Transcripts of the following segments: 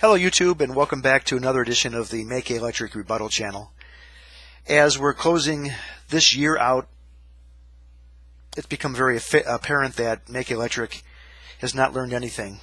Hello YouTube, and welcome back to another edition of the MaKaElectric Rebuttal channel. As we're closing this year out, it's become very apparent that MaKaElectric has not learned anything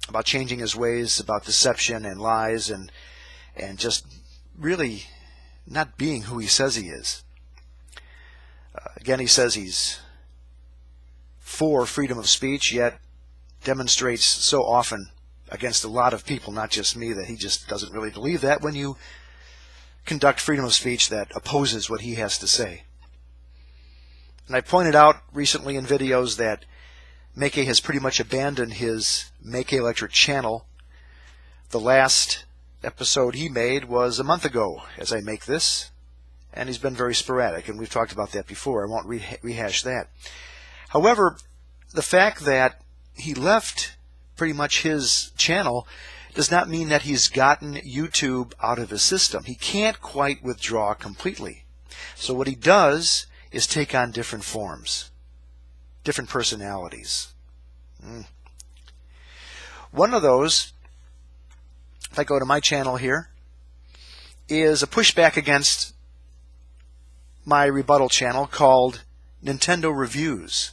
about changing his ways, about deception and lies, and just really not being who he says he is. Again, he says he's for freedom of speech, yet demonstrates so often against a lot of people, not just me, that he just doesn't really believe that when you conduct freedom of speech that opposes what he has to say. And I pointed out recently in videos that MaKa has pretty much abandoned his MaKaElectric channel. The last episode he made was a month ago as I make this, and he's been very sporadic, and we've talked about that before. I won't rehash that. However, the fact that he left pretty much his channel does not mean that he's gotten YouTube out of his system. He can't quite withdraw completely. So what he does is take on different forms, different personalities. One of those, if I go to my channel here, is a pushback against my rebuttal channel called Nintendo Reviews.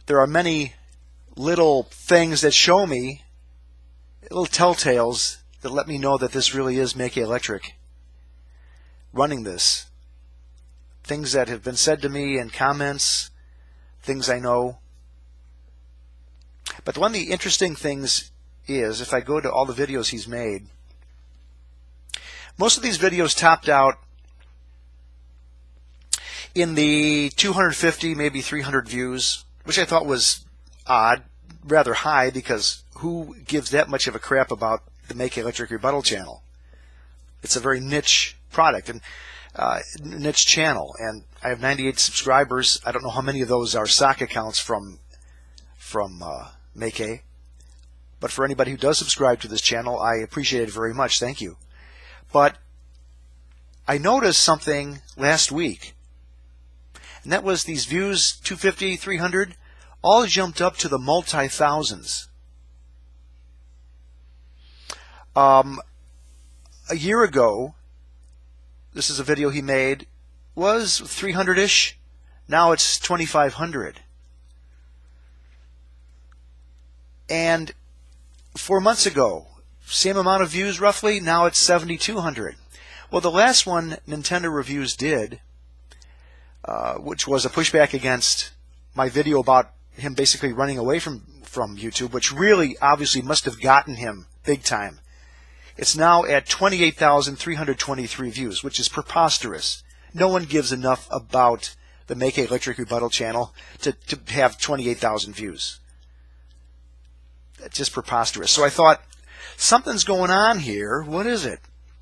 There are many little things that show me, little telltales that let me know that this really is MaKaElectric running this. Things that have been said to me in comments, things I know. But one of the interesting things is, if I go to all the videos he's made, most of these videos topped out in the 250, maybe 300 views, which I thought was odd, rather high, because who gives that much of a crap about the MaKaElectric Rebuttal channel? It's a very niche product and niche channel, and I have 98 subscribers. I don't know how many of those are sock accounts from MaKa, but for anybody who does subscribe to this channel, I appreciate it very much. Thank you. But I noticed something last week, and that was these views, 250, 300, all jumped up to the multi-thousands. A year ago, this is a video he made, was 300-ish. Now it's 2,500. And 4 months ago, same amount of views roughly, now it's 7,200. Well, the last one Nintendo Reviews did, which was a pushback against my video about him basically running away from YouTube, which really obviously must have gotten him big time. It's now at 28,323 views, which is preposterous. No one gives enough about the MaKaElectric Rebuttal channel to have 28,000 views. That's just preposterous. So I thought, something's going on here. What is it?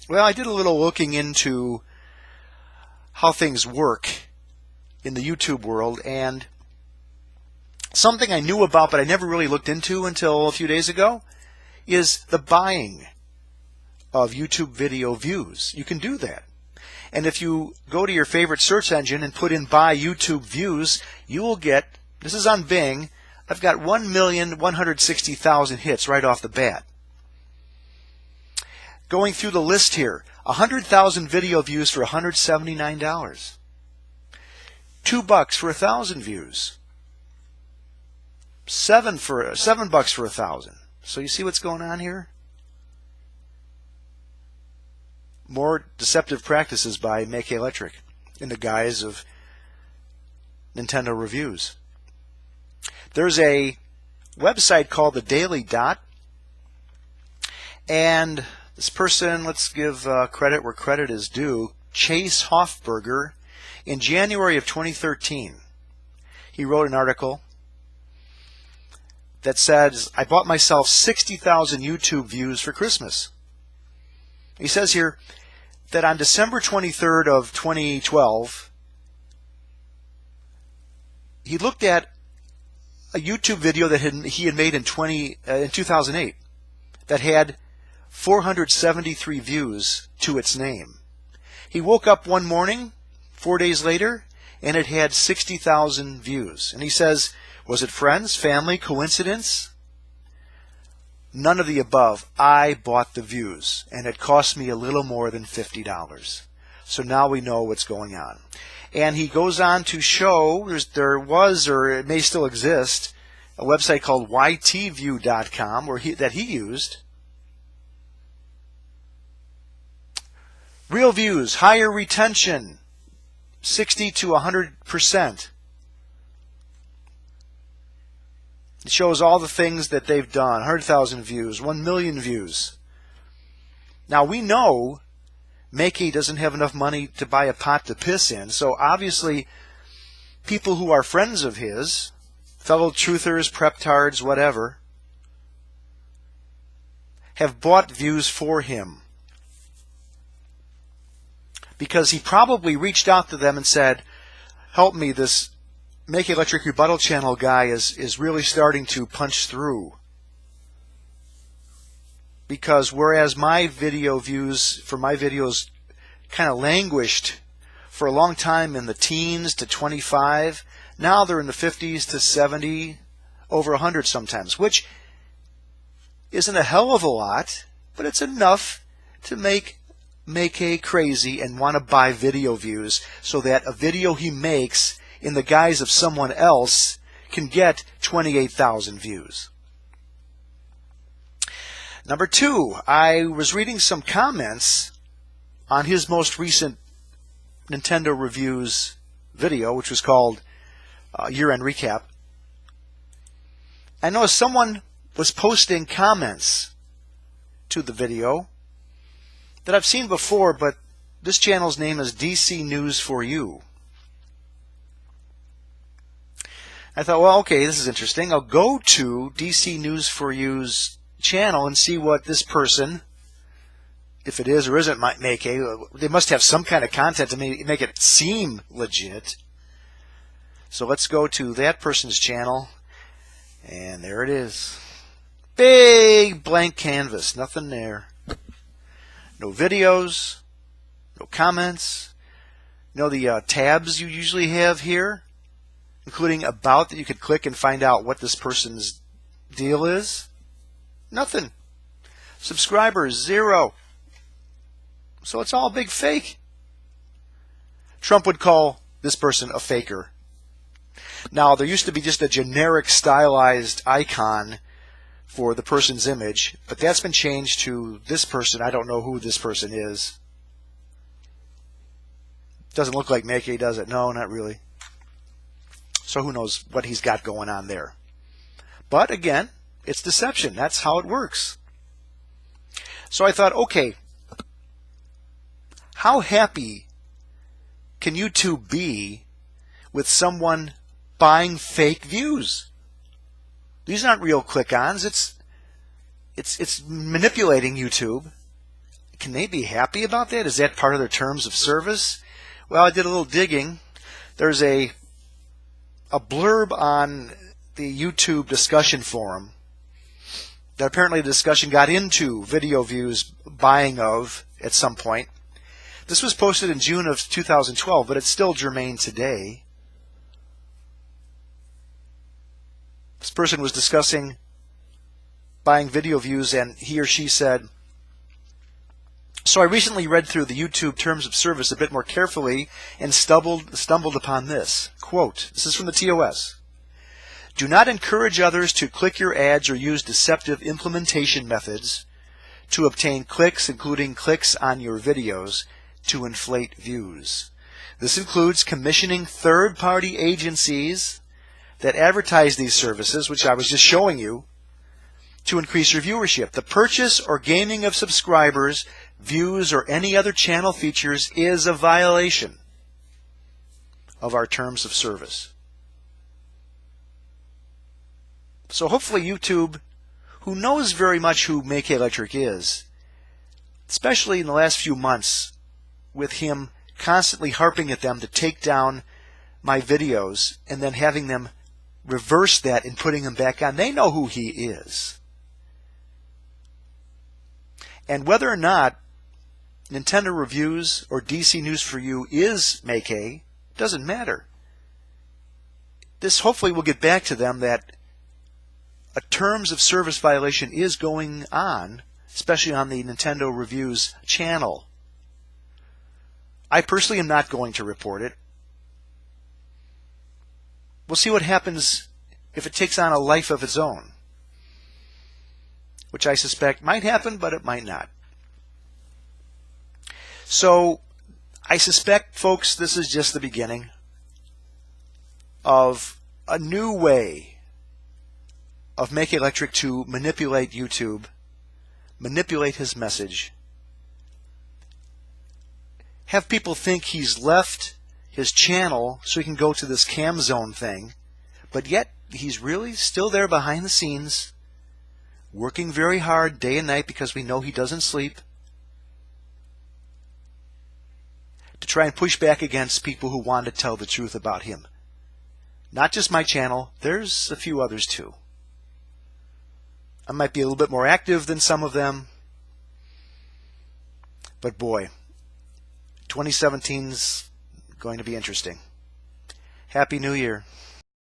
Well, I did a little looking into how things work in the YouTube world, and something I knew about but I never really looked into until a few days ago is the buying of YouTube video views. You can do that. And if you go to your favorite search engine and put in buy YouTube views, you will get, this is on Bing, I've got 1,160,000 hits right off the bat. Going through the list here, 100,000 video views for $179. $2 for 1,000 views. $7 for 1,000. So you see what's going on here? More deceptive practices by MaKaElectric in the guise of Nintendo Reviews. There's a website called The Daily Dot, and this person, let's give credit where credit is due, Chase Hoffberger, in January of 2013, he wrote an article that says, I bought myself 60,000 YouTube views for Christmas. He says here that on December 23rd of 2012, he looked at a YouTube video that he had made in 2008 that had 473 views to its name. He woke up one morning, 4 days later, and it had 60,000 views. And he says, was it friends, family, coincidence? None of the above. I bought the views, and it cost me a little more than $50. So now we know what's going on. And he goes on to show there was, or it may still exist, a website called ytview.com that he used. Real views, higher retention, 60 to 100%. It shows all the things that they've done. 100,000 views, 1 million views. Now we know MaKa doesn't have enough money to buy a pot to piss in, so obviously people who are friends of his, fellow truthers, prep-tards, whatever, have bought views for him. Because he probably reached out to them and said, help me, this MaKaElectric rebuttal channel guy is really starting to punch through. Because whereas my video views for my videos kind of languished for a long time in the teens to 25, now they're in the 50s to 70, over 100 sometimes, which isn't a hell of a lot, but it's enough to make MaKa crazy and want to buy video views so that a video he makes in the guise of someone else can get 28,000 views. Number 2, I was reading some comments on his most recent Nintendo Reviews video, which was called Year-End Recap. I noticed someone was posting comments to the video that I've seen before, but this channel's name is DC News for You. I thought, well, okay, this is interesting. I'll go to DC News for You's channel and see what this person, if it is or isn't MaKa, they must have some kind of content to make it seem legit. So let's go to that person's channel, and there it is. Big blank canvas, nothing there. No videos, no comments. You know the tabs you usually have here, including about, that you could click and find out what this person's deal is? Nothing. Subscribers, 0. So it's all a big fake. Trump would call this person a faker. Now, there used to be just a generic stylized icon for the person's image, but that's been changed to this person. I don't know who this person is. Doesn't look like MaKa, does it? No, not really. So who knows what he's got going on there. But again, it's deception. That's how it works. So I thought, okay, how happy can YouTube be with buying fake views? These aren't real click-ons. It's manipulating YouTube. Can they be happy about that? Is that part of their terms of service? Well, I did a little digging. There's a blurb on the YouTube discussion forum that apparently the discussion got into video views buying of at some point. This was posted in June of 2012, but it's still germane today. This person was discussing buying video views, and he or she said, so I recently read through the YouTube terms of service a bit more carefully and stumbled upon this. Quote, this is from the TOS. Do not encourage others to click your ads or use deceptive implementation methods to obtain clicks, including clicks on your videos, to inflate views. This includes commissioning third-party agencies that advertise these services, which I was just showing you, to increase your viewership. The purchase or gaining of subscribers, views, or any other channel features is a violation of our terms of service. So hopefully YouTube, who knows very much who MaKaElectric is, especially in the last few months, with him constantly harping at them to take down my videos and then having them reverse that and putting them back on, they know who he is. And whether or not Nintendo Reviews or DC News for You is MaKa, doesn't matter. This hopefully will get back to them that a terms of service violation is going on, especially on the Nintendo Reviews channel. I personally am not going to report it. We'll see what happens if it takes on a life of its own, which I suspect might happen, but it might not. So I suspect, folks, this is just the beginning of a new way of MaKaElectric to manipulate YouTube, manipulate his message, have people think he's left his channel so he can go to this cam zone thing, but yet he's really still there behind the scenes, working very hard day and night, because we know he doesn't sleep, to try and push back against people who want to tell the truth about him. Not just my channel, there's a few others too. I might be a little bit more active than some of them, but boy, 2017's going to be interesting. Happy New Year.